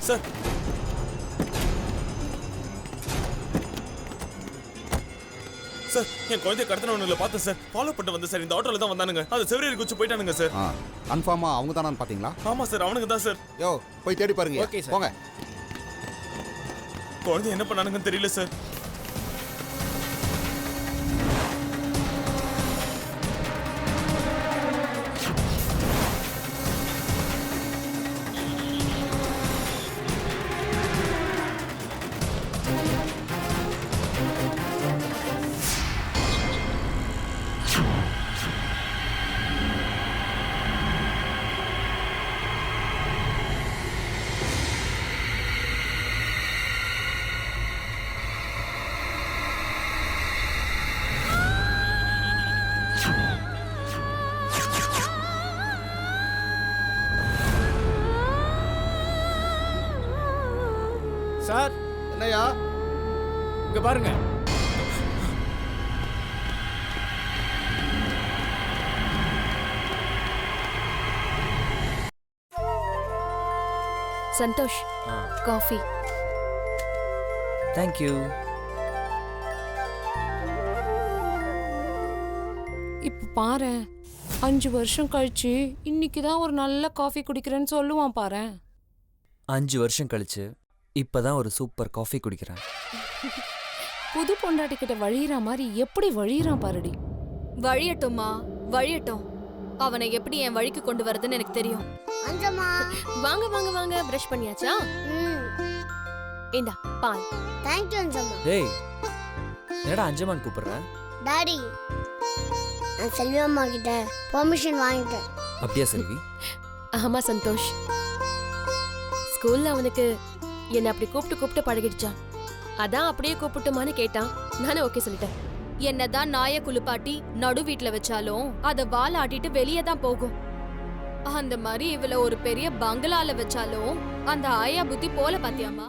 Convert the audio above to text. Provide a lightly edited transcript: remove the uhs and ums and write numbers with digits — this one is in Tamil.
சார் சார் என் குழந்தைய கடத்தினவனுங்களை பார்த்தேன் சார். ஃபாலோ பண்ணிட்டு வந்தேன் சார். இந்த ஆட்டோல தான் வந்தானுங்க. அது செவரேறி குச்சி போயிட்டானுங்க சார். கன்ஃபார்மா அவங்க தானு பாத்தீங்களா? ஆமா சார், அவனுங்க தான் சார். யோ போய் தேடி பாருங்க. Okay sir. போங்க. குழந்தை என்ன பண்ணானுங்கன்னு தெரியல சார். சார் என்னையா? இங்க பாருங்க. சந்தோஷ், காஃபி. Thank you. இப்ப பாரு, 5 வருஷம் கழிச்சு இன்னைக்கு தான் ஒரு நல்ல காஃபி குடிக்கிறேன்னு சொல்லுவான் பாரு. 5 வருஷம் கழிச்சு இப்பதான் ஒரு சூப்பர் காஃபி குடிக்கிறேன். புது பொண்டாட்டி கிட்ட வழியிற மாதிரி எப்படி வழியிறான் பாருடி. வழியட்டும்மா, வழியட்டும். அவனை எப்படி என் வழிக்கு கொண்டு வரதுன்னு எனக்கு தெரியும். அஞ்சம்மா, வாங்க வாங்க வாங்க, பிரஷ் பண்ணியாச்சா? இந்தா பால். தேங்க்யூ அஞ்சம்மா. டேய், என்னடா அஞ்சமான் கூப்பிடுற? டாடி, நான் செல்வி அம்மா கிட்ட பெர்மிஷன் வாங்கிட்டேன். அப்படியா செல்வி? ஆமா சந்தோஷ், ஸ்கூல்ல அவனுக்கு என்ன அப்படி கூப்பிட்டு பழகிடுச்சான். அதான் அப்படியே கூப்பிட்டுமான்னு கேட்டான். நானே ஓகே சொல்லிட்டேன். என்னதான் நாய குளிப்பாட்டி நடு வீட்ல வச்சாலும் அத வால் ஆட்டிட்டு வெளியே தான் போகும். அந்த மாதிரி இவள ஒரு பெரிய பங்களால வச்சாலும் அந்த ஆயா புத்தி போல பாத்தியாமா?